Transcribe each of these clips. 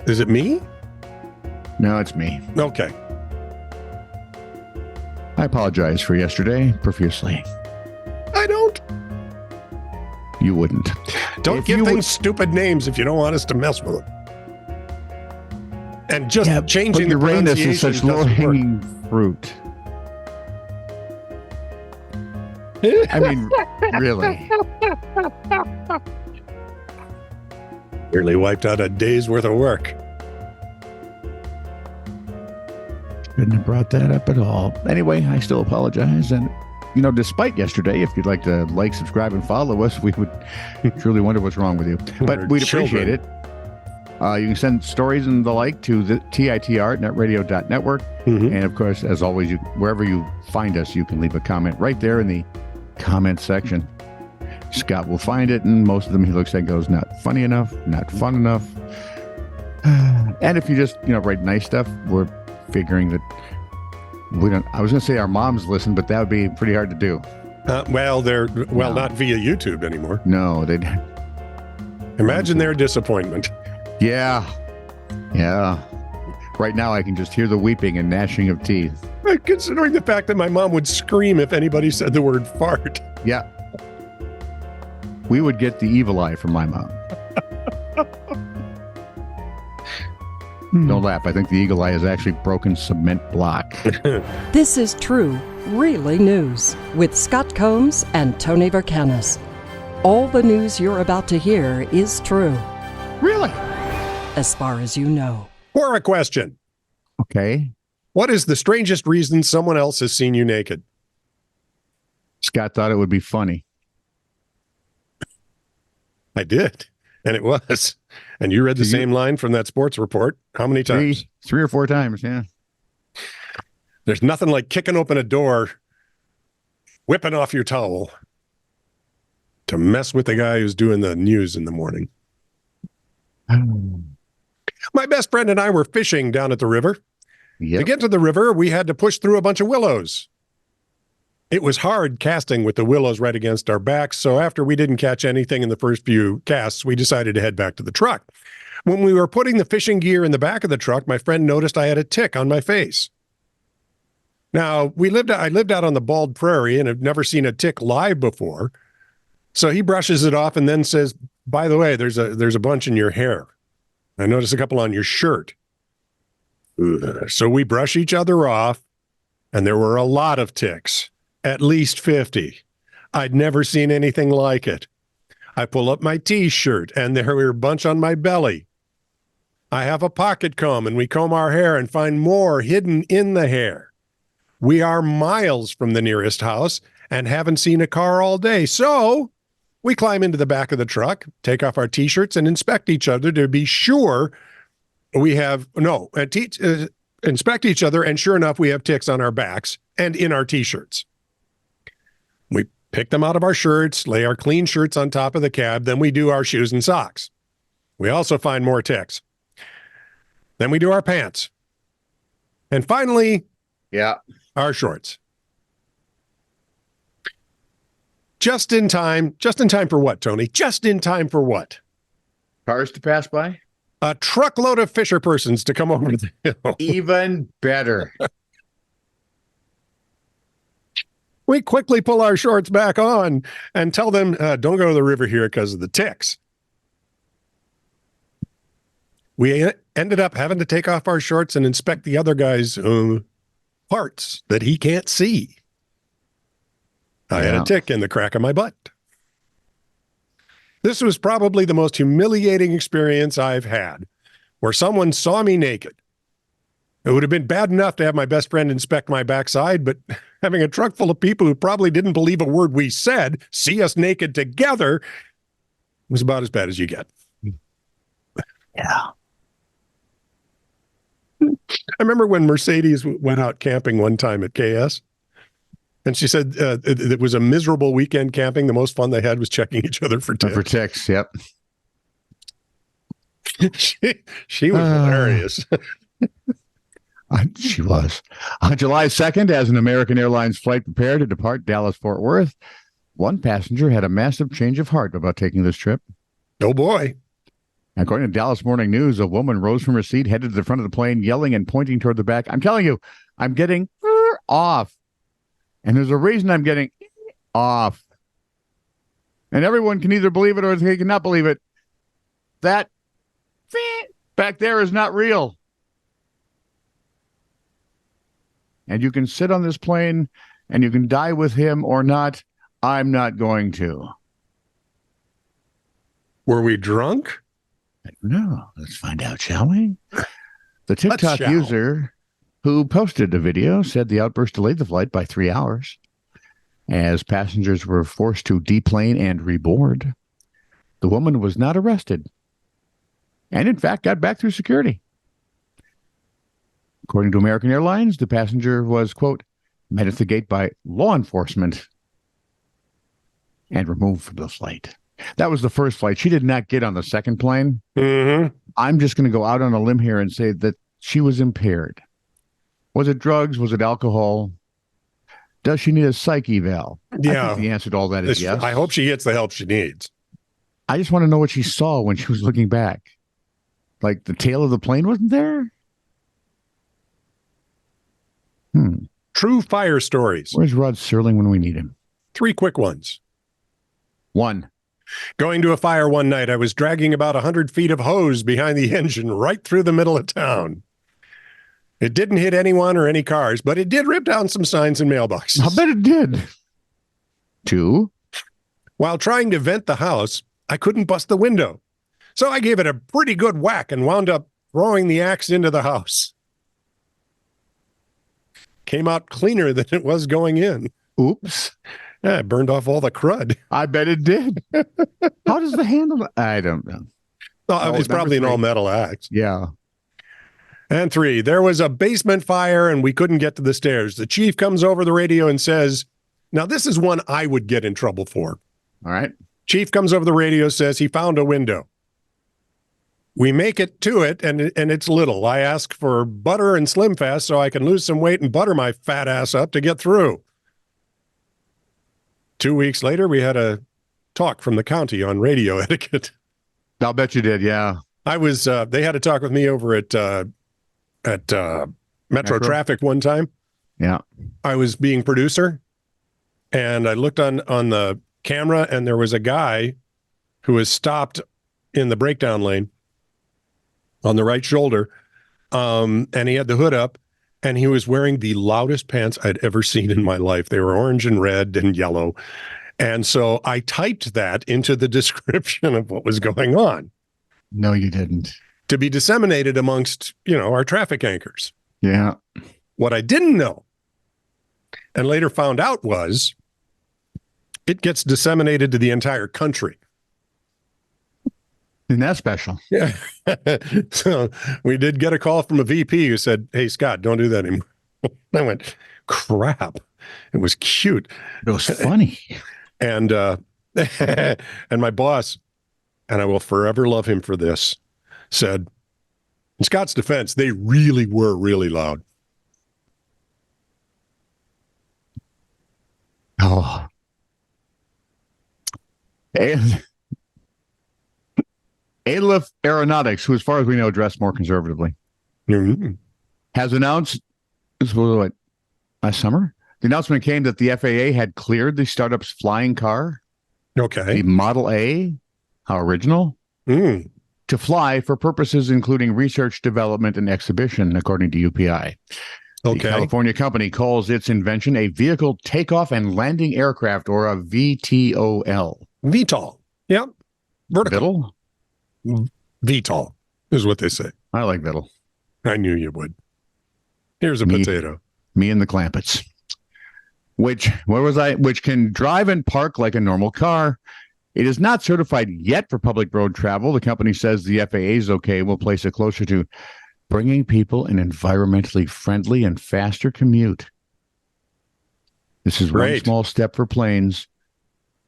Is it me? No, it's me. Okay. I apologize for yesterday profusely. I don't. You wouldn't. Don't give things stupid names if you don't want us to mess with them. And just changing the Uranus pronunciation is such low-hanging fruit. I mean, really. Nearly wiped out a day's worth of work. Couldn't have brought that up at all. Anyway, I still apologize. And, despite yesterday, if you'd like to like, subscribe, and follow us, we would truly wonder what's wrong with you. But we'd appreciate it. You can send stories and the like to the TITR@netradio.network. Mm-hmm. And, of course, as always, wherever you find us, you can leave a comment right there in the comment section. Scott will find it, and most of them he looks at and goes, not funny enough, not fun enough. And if you just, write nice stuff, we're figuring that we don't. I was going to say our moms listen, but that would be pretty hard to do. Not via YouTube anymore. No, they'd. Imagine their disappointment. Yeah. Right now, I can just hear the weeping and gnashing of teeth. Considering the fact that my mom would scream if anybody said the word fart. Yeah. We would get the evil eye from my mom. Don't laugh. I think the eagle eye is actually broken cement block. This is true, really news with Scott Combs and Tony Vercanis. All the news you're about to hear is true. Really? As far as you know. Or a question. Okay. What is the strangest reason someone else has seen you naked? Scott thought it would be funny. I did. And it was. And you read the same line from that sports report. How many times? Three or four times, yeah. There's nothing like kicking open a door, whipping off your towel to mess with the guy who's doing the news in the morning. My best friend and I were fishing down at the river. Yep. To get to the river, we had to push through a bunch of willows. It was hard casting with the willows right against our backs, so after we didn't catch anything in the first few casts, we decided to head back to the truck. When we were putting the fishing gear in the back of the truck, my friend noticed I had a tick on my face. Now, I lived out on the bald prairie and have never seen a tick live before, so he brushes it off and then says, by the way, there's a bunch in your hair. I noticed a couple on your shirt. So we brush each other off, and there were a lot of ticks. At least 50. I'd never seen anything like it. I pull up my t-shirt, and there were a bunch on my belly. I have a pocket comb, and we comb our hair and find more hidden in the hair. We are miles from the nearest house and haven't seen a car all day. So we climb into the back of the truck, take off our t-shirts, and inspect each other to be sure inspect each other, and sure enough, we have ticks on our backs and in our t-shirts. We pick them out of our shirts, lay our clean shirts on top of the cab, then we do our shoes and socks. We also find more ticks. Then we do our pants. And finally, our shorts. Just in time for what, Tony? Just in time for what? Cars to pass by? A truckload of Firepersons to come over the hill. Even better. We quickly pull our shorts back on and tell them, don't go to the river here because of the ticks. We ended up having to take off our shorts and inspect the other guy's parts that he can't see. I had a tick in the crack of my butt. This was probably the most humiliating experience I've had, where someone saw me naked. It would have been bad enough to have my best friend inspect my backside, but having a truck full of people who probably didn't believe a word we said see us naked together was about as bad as you get. Yeah. I remember when Mercedes went out camping one time at KS, and she said it was a miserable weekend camping. The most fun they had was checking each other for ticks. For ticks, yep. She was hilarious. She was. On July 2nd, as an American Airlines flight prepared to depart Dallas-Fort Worth, one passenger had a massive change of heart about taking this trip. Oh, boy. According to Dallas Morning News, a woman rose from her seat, headed to the front of the plane, yelling and pointing toward the back. I'm telling you, I'm getting off. And there's a reason I'm getting off. And everyone can either believe it or they cannot believe it. That back there is not real. And you can sit on this plane and you can die with him or not. I'm not going to. Were we drunk? No, let's find out, shall we? The TikTok shall. user who posted the video said the outburst delayed the flight by 3 hours as passengers were forced to deplane and reboard. The woman was not arrested and, in fact, got back through security. According to American Airlines, the passenger was, quote, met at the gate by law enforcement and removed from the flight. That was the first flight. She did not get on the second plane. Mm-hmm. I'm just going to go out on a limb here and say that she was impaired. Was it drugs? Was it alcohol? Does she need a psych eval? Yeah. I think the answer to all that is yes. I hope she gets the help she needs. I just want to know what she saw when she was looking back. Like the tail of the plane wasn't there? True fire stories. Where's Rod Serling when we need him? 3 quick ones. 1. Going to a fire one night, I was dragging about 100 feet of hose behind the engine right through the middle of town. It didn't hit anyone or any cars, but it did rip down some signs and mailboxes. I bet it did. 2. While trying to vent the house, I couldn't bust the window. So I gave it a pretty good whack and wound up throwing the axe into the house. Came out cleaner than it was going in. Oops. Yeah, it burned off all the crud. I bet it did. How does the handle? I don't know. Oh, it's probably an 3. all-metal axe. Yeah. And 3, there was a basement fire and we couldn't get to the stairs. The chief comes over the radio and says, now this is one I would get in trouble for. All right. Chief comes over the radio, says he found a window. We make it to it, and it's little. I ask for butter and Slim Fast so I can lose some weight and butter my fat ass up to get through. 2 weeks later, we had a talk from the county on radio etiquette. I'll bet you did, yeah. I was, they had a talk with me over at Metro Traffic one time. Yeah. I was being producer, and I looked on the camera, and there was a guy who was stopped in the breakdown lane on the right shoulder, and he had the hood up, and he was wearing the loudest pants I'd ever seen in my life. They were orange and red and yellow. And so I typed that into the description of what was going on. No, you didn't. To be disseminated amongst, our traffic anchors. Yeah. What I didn't know, and later found out, was it gets disseminated to the entire country. Isn't that special? Yeah. So we did get a call from a VP who said, hey, Scott, don't do that anymore. I went, crap. It was cute. It was funny. And and my boss, and I will forever love him for this, said, in Scott's defense, they really were really loud. Oh. And Aleph Aeronautics, who, as far as we know, dressed more conservatively, has announced, this was what, last summer? The announcement came that the FAA had cleared the startup's flying car, Okay. the Model A, how original, to fly for purposes including research, development, and exhibition, according to UPI. The California company calls its invention a vehicle takeoff and landing aircraft, or a VTOL. VTOL. Yep. Vertical. Vittle? VTOL is what they say. I like Vittle. I knew you would. Here's a potato. Me and the Clampets. Which can drive and park like a normal car. It is not certified yet for public road travel. The company says the FAA's okay will place it closer to bringing people an environmentally friendly and faster commute. This is one small step for planes,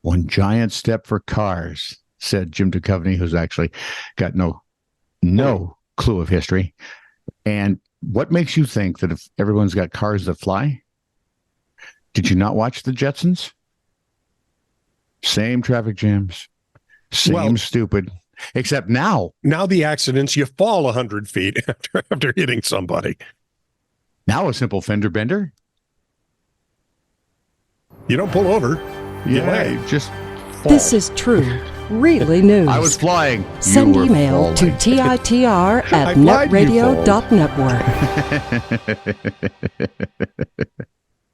one giant step for cars, said Jim Duchovny, who's actually got no clue of history. And what makes you think that if everyone's got cars that fly? Did you not watch the Jetsons? Same traffic jams, same stupid. Except now the accidents, you fall 100 feet after hitting somebody. a simple fender bender. You don't pull over. You lay. Just fall. This is true, really news. I was flying. Send You were email to falling. TITR I at lied, you netradio.network.